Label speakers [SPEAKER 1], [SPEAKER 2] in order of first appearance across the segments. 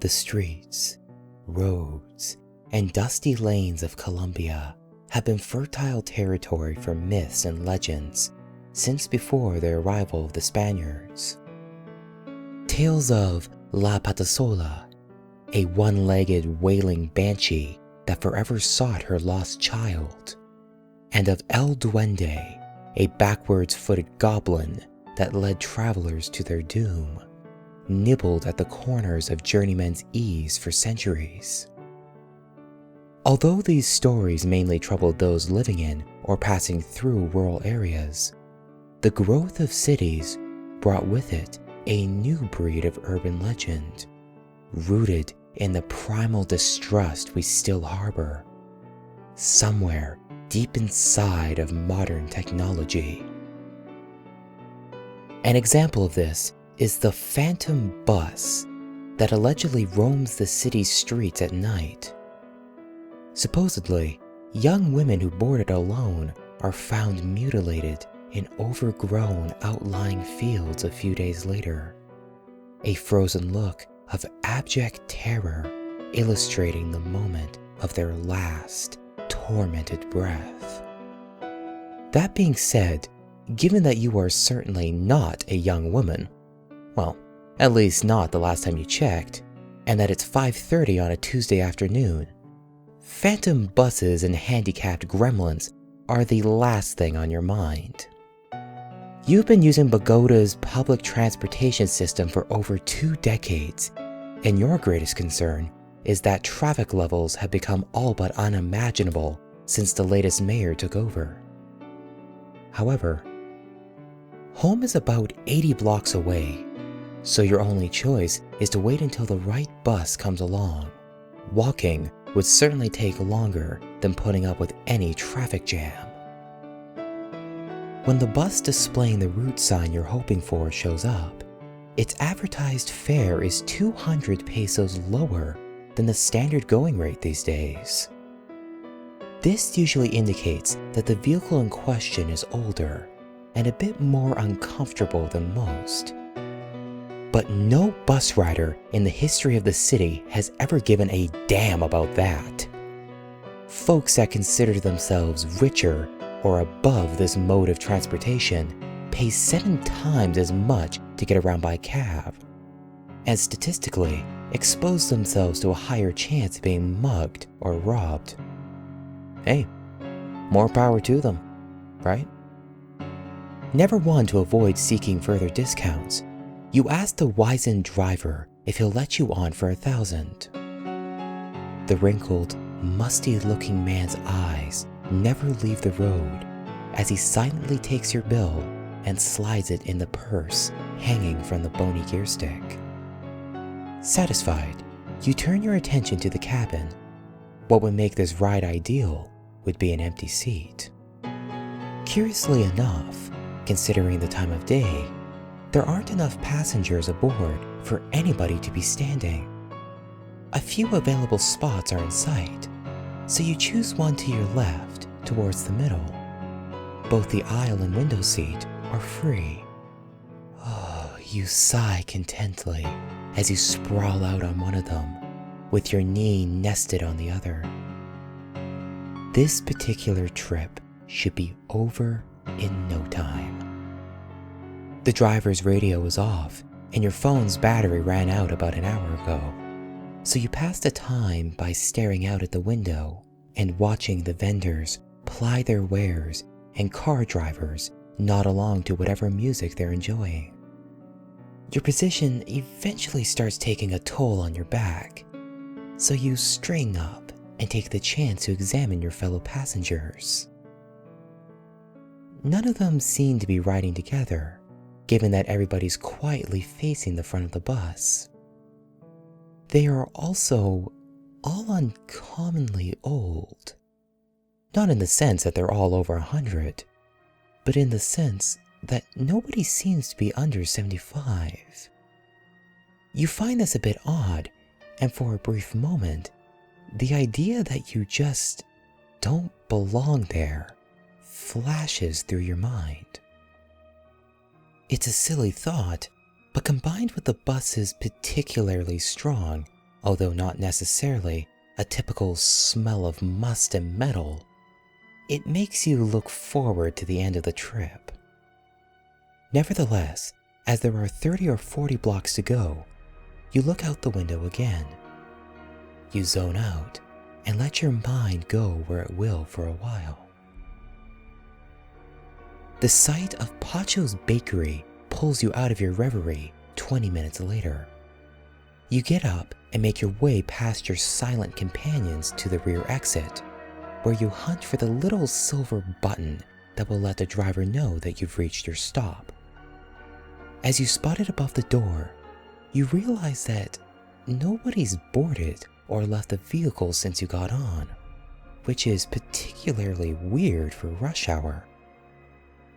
[SPEAKER 1] The streets, roads, and dusty lanes of Colombia have been fertile territory for myths and legends since before the arrival of the Spaniards. Tales of La Patasola, a one-legged wailing banshee that forever sought her lost child, and of El Duende, a backwards-footed goblin that led travelers to their doom, nibbled at the corners of journeymen's ease for centuries. Although these stories mainly troubled those living in or passing through rural areas, the growth of cities brought with it a new breed of urban legend, rooted in the primal distrust we still harbor, somewhere deep inside of modern technology. An example of this is the phantom bus that allegedly roams the city's streets at night. Supposedly, young women who board it alone are found mutilated in overgrown outlying fields a few days later, a frozen look of abject terror illustrating the moment of their last tormented breath. That being said, given that you are certainly not a young woman, well, at least not the last time you checked, and that it's 5:30 on a Tuesday afternoon, phantom buses and handicapped gremlins are the last thing on your mind. You've been using Bogota's public transportation system for over 2 decades, and your greatest concern is that traffic levels have become all but unimaginable since the latest mayor took over. However, home is about 80 blocks away, so your only choice is to wait until the right bus comes along. Walking would certainly take longer than putting up with any traffic jam. When the bus displaying the route sign you're hoping for shows up, its advertised fare is 200 pesos lower than the standard going rate these days. This usually indicates that the vehicle in question is older and a bit more uncomfortable than most. But no bus rider in the history of the city has ever given a damn about that. Folks that consider themselves richer or above this mode of transportation pay 7 times as much to get around by cab, and statistically expose themselves to a higher chance of being mugged or robbed. Hey, more power to them, right? Never one to avoid seeking further discounts, you ask the wizened driver if he'll let you on for 1,000. The wrinkled, musty-looking man's eyes never leave the road as he silently takes your bill and slides it in the purse hanging from the bony gear stick. Satisfied, you turn your attention to the cabin. What would make this ride ideal would be an empty seat. Curiously enough, considering the time of day, there aren't enough passengers aboard for anybody to be standing. A few available spots are in sight, so you choose one to your left towards the middle. Both the aisle and window seat are free. Oh, you sigh contentedly as you sprawl out on one of them, with your knee nested on the other. This particular trip should be over in no time. The driver's radio is off, and your phone's battery ran out about an hour ago, so you pass the time by staring out at the window and watching the vendors ply their wares and car drivers nod along to whatever music they're enjoying. Your position eventually starts taking a toll on your back, so you straighten up and take the chance to examine your fellow passengers. None of them seem to be riding together, given that everybody's quietly facing the front of the bus. They are also all uncommonly old. Not in the sense that they're all over 100, but in the sense that nobody seems to be under 75. You find this a bit odd, and for a brief moment, the idea that you just don't belong there flashes through your mind. It's a silly thought, but combined with the bus's particularly strong although not necessarily a typical smell of must and metal, it makes you look forward to the end of the trip. Nevertheless, as there are 30 or 40 blocks to go, you look out the window again. You zone out and let your mind go where it will for a while. The sight of Pacho's Bakery pulls you out of your reverie 20 minutes later. You get up and make your way past your silent companions to the rear exit, where you hunt for the little silver button that will let the driver know that you've reached your stop. As you spot it above the door, you realize that nobody's boarded or left the vehicle since you got on, which is particularly weird for rush hour.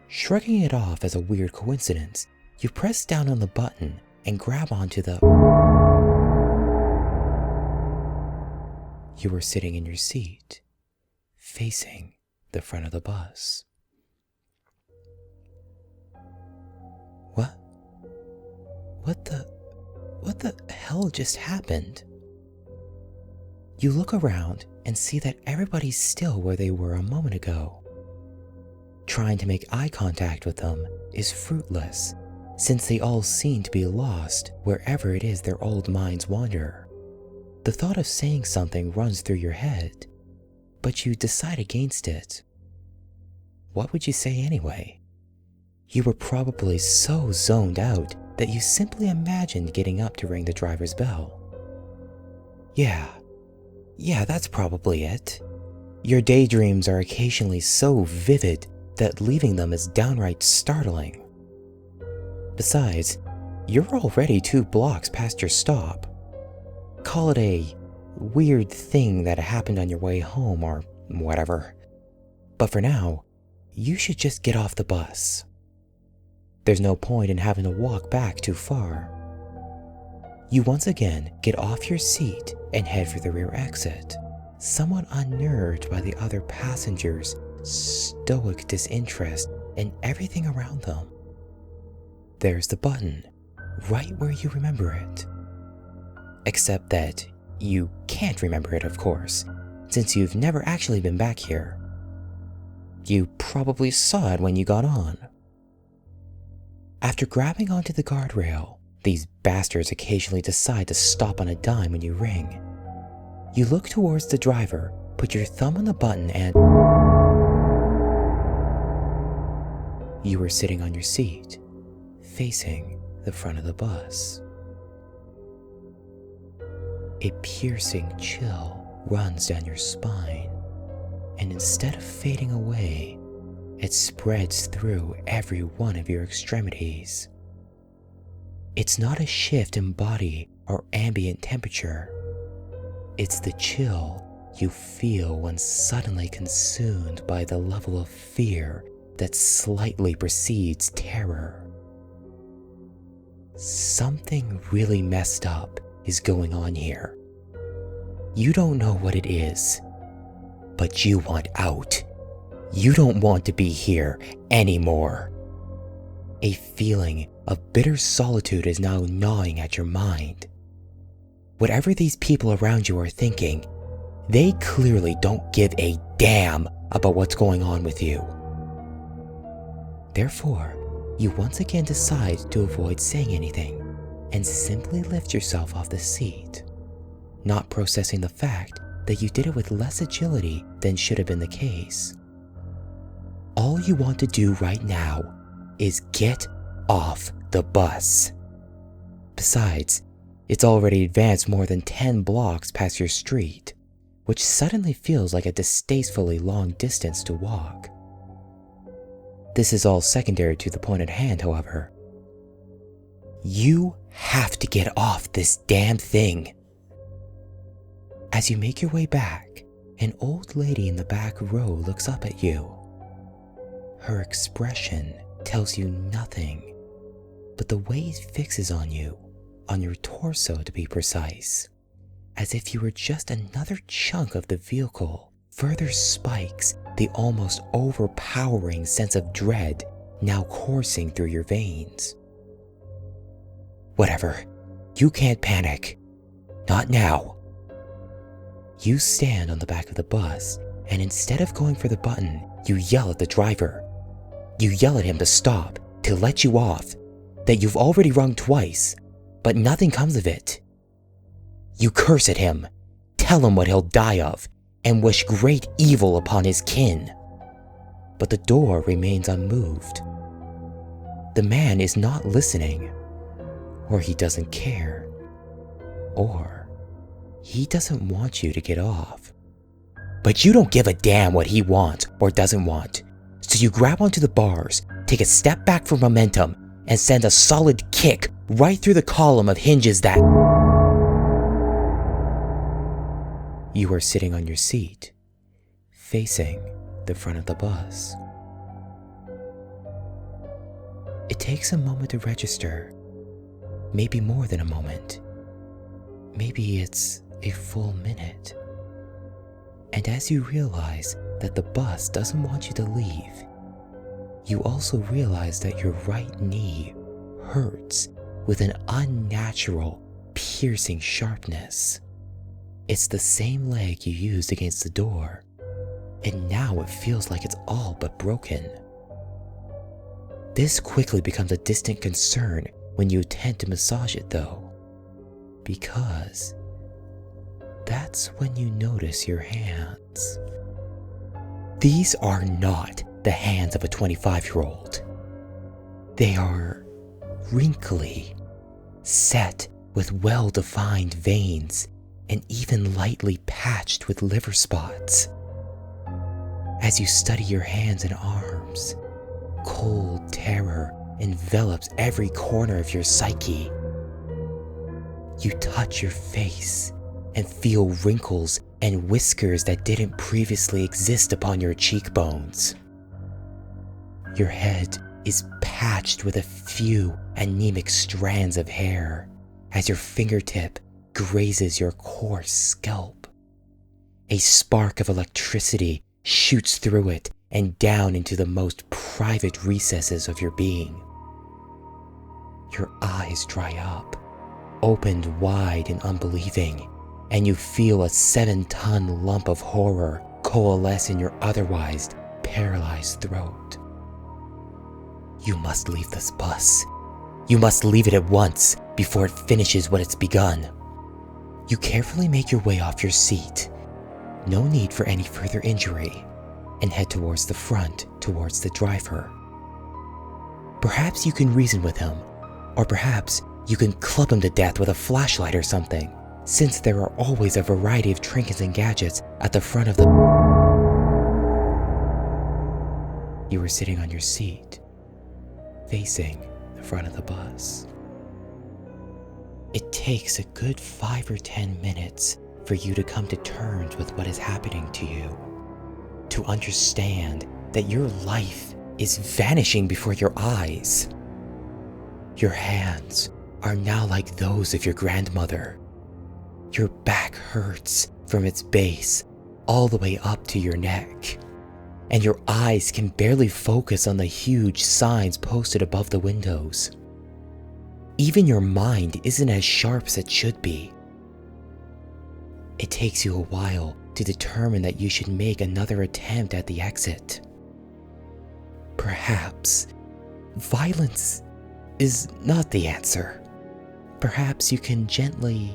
[SPEAKER 1] Shrugging it off as a weird coincidence, you press down on the button and grab onto the... You were sitting in your seat, facing the front of the bus. What the hell just happened? You look around and see that everybody's still where they were a moment ago. Trying to make eye contact with them is fruitless, since they all seem to be lost wherever it is their old minds wander. The thought of saying something runs through your head, but you decide against it. What would you say anyway? You were probably so zoned out that you simply imagined getting up to ring the driver's bell. Yeah, that's probably it. Your daydreams are occasionally so vivid that leaving them is downright startling. Besides, you're already 2 blocks past your stop. Call it a weird thing that happened on your way home or whatever. But for now, you should just get off the bus. There's no point in having to walk back too far. You once again get off your seat and head for the rear exit, somewhat unnerved by the other passengers' stoic disinterest in everything around them. There's the button, right where you remember it. Except that you can't remember it, of course, since you've never actually been back here. You probably saw it when you got on. After grabbing onto the guardrail, these bastards occasionally decide to stop on a dime when you ring. You look towards the driver, put your thumb on the button, and you were sitting on your seat, facing the front of the bus. A piercing chill runs down your spine, and instead of fading away, it spreads through every one of your extremities. It's not a shift in body or ambient temperature. It's the chill you feel when suddenly consumed by the level of fear that slightly precedes terror. Something really messed up is going on here. You don't know what it is, but you want out. You don't want to be here anymore. A feeling of bitter solitude is now gnawing at your mind. Whatever these people around you are thinking, they clearly don't give a damn about what's going on with you. Therefore, you once again decide to avoid saying anything and simply lift yourself off the seat, not processing the fact that you did it with less agility than should have been the case. All you want to do right now is get off the bus. Besides, it's already advanced more than 10 blocks past your street, which suddenly feels like a distastefully long distance to walk. This is all secondary to the point at hand, however. You have to get off this damn thing. As you make your way back, an old lady in the back row looks up at you. Her expression tells you nothing, but the way it fixes on you, on your torso to be precise, as if you were just another chunk of the vehicle, further spikes the almost overpowering sense of dread now coursing through your veins. Whatever, you can't panic. Not now. You stand on the back of the bus, and instead of going for the button, you yell at the driver. You yell at him to stop, to let you off, that you've already rung twice, but nothing comes of it. You curse at him, tell him what he'll die of, and wish great evil upon his kin. But the door remains unmoved. The man is not listening, or he doesn't care, or he doesn't want you to get off. But you don't give a damn what he wants or doesn't want, so you grab onto the bars, take a step back for momentum, and send a solid kick right through the column of hinges that... You are sitting on your seat, facing the front of the bus. It takes a moment to register, maybe more than a moment. Maybe it's a full minute. And as you realize that the bus doesn't want you to leave, you also realize that your right knee hurts with an unnatural, piercing sharpness. It's the same leg you used against the door, and now it feels like it's all but broken. This quickly becomes a distant concern when you attempt to massage it though, because that's when you notice your hands. These are not the hands of a 25-year-old. They are wrinkly, set with well-defined veins, and even lightly patched with liver spots. As you study your hands and arms, cold terror envelops every corner of your psyche. You touch your face and feel wrinkles and whiskers that didn't previously exist upon your cheekbones. Your head is patched with a few anemic strands of hair as your fingertip grazes your coarse scalp. A spark of electricity shoots through it and down into the most private recesses of your being. Your eyes dry up, opened wide and unbelieving, and you feel a 7-ton lump of horror coalesce in your otherwise paralyzed throat. You must leave this bus. You must leave it at once before it finishes what it's begun. You carefully make your way off your seat, no need for any further injury, and head towards the front, towards the driver. Perhaps you can reason with him, or perhaps you can club him to death with a flashlight or something, since there are always a variety of trinkets and gadgets at the front of the... You were sitting on your seat, facing the front of the bus. It takes a good 5 or 10 minutes for you to come to terms with what is happening to you, to understand that your life is vanishing before your eyes. Your hands are now like those of your grandmother. Your back hurts from its base all the way up to your neck, and your eyes can barely focus on the huge signs posted above the windows. Even your mind isn't as sharp as it should be. It takes you a while to determine that you should make another attempt at the exit. Perhaps violence is not the answer. Perhaps you can gently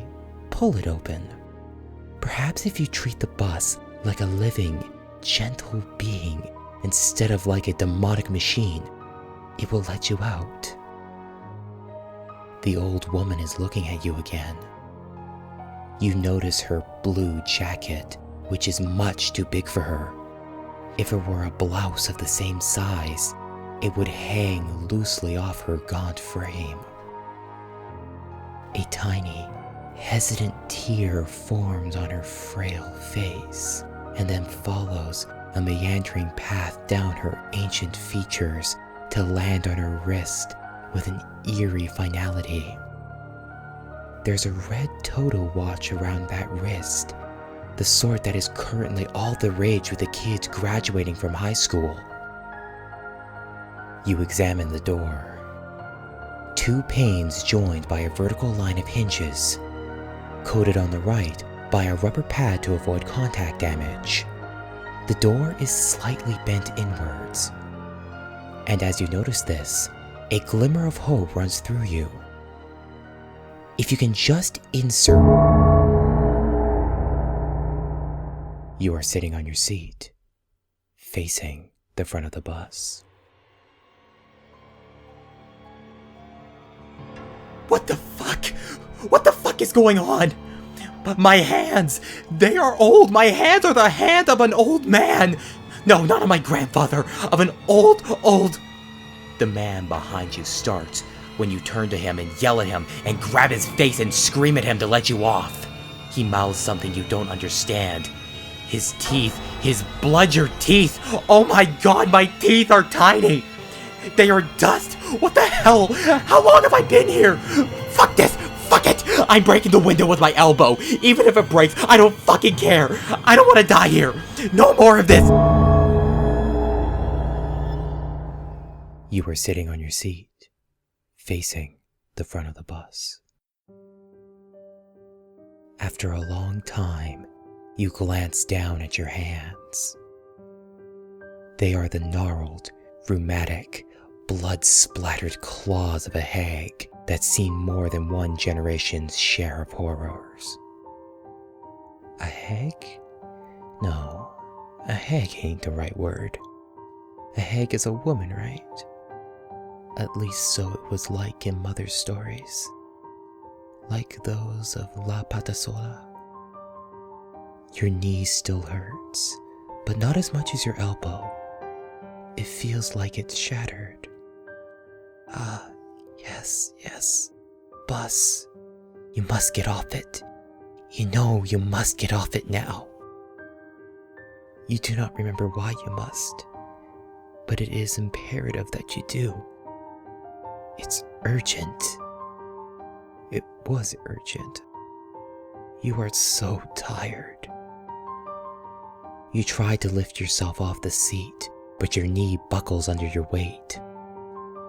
[SPEAKER 1] pull it open. Perhaps if you treat the bus like a living, gentle being instead of like a demonic machine, it will let you out. The old woman is looking at you again. You notice her blue jacket, which is much too big for her. If it were a blouse of the same size, it would hang loosely off her gaunt frame. A tiny, hesitant tear forms on her frail face, and then follows a meandering path down her ancient features to land on her wrist with an eerie finality. There's a red Toto watch around that wrist, the sort that is currently all the rage with the kids graduating from high school. You examine the door. 2 panes joined by a vertical line of hinges. coated on the right by a rubber pad to avoid contact damage. The door is slightly bent inwards, and as you notice this, a glimmer of hope runs through you. If you can just insert... You are sitting on your seat, facing the front of the bus.
[SPEAKER 2] What the fuck? What the fuck is going on? But my hands, they are old. My hands are the hands of an old man. No, not of my grandfather, of an old... The man behind you starts when you turn to him and yell at him and grab his face and scream at him to let you off. He mouths something you don't understand. His teeth, his bludger teeth. Oh my god, my teeth are tiny. They are dust. What the hell? How long have I been here? Fuck this. Fuck it. I'm breaking the window with my elbow. Even if it breaks, I don't fucking care. I don't want to die here. No more of this.
[SPEAKER 1] You were sitting on your seat, facing the front of the bus. After a long time, you glance down at your hands. They are the gnarled, rheumatic, blood-splattered claws of a hag that's seen more than one generation's share of horrors. A hag? No, a hag ain't the right word. A hag is a woman, right? At least so it was like in Mother's stories. Like those of La Patasola. Your knee still hurts, but not as much as your elbow. It feels like it's shattered. Ah, yes. Bus. You must get off it. You know you must get off it now. You do not remember why you must, but it is imperative that you do. It's urgent. It was urgent. You are so tired. You try to lift yourself off the seat, but your knee buckles under your weight.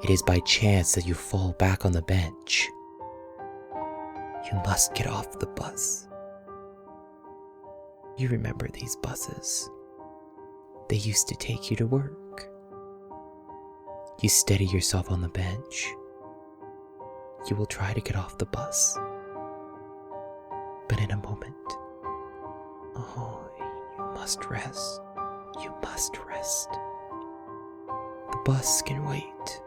[SPEAKER 1] It is by chance that you fall back on the bench. You must get off the bus. You remember these buses. They used to take you to work. You steady yourself on the bench. You will try to get off the bus. But in a moment, you must rest. You must rest. The bus can wait.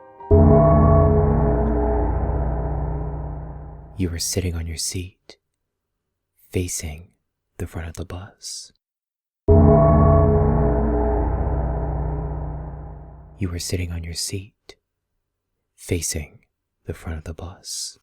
[SPEAKER 1] You are sitting on your seat, facing the front of the bus. You were sitting on your seat, facing the front of the bus.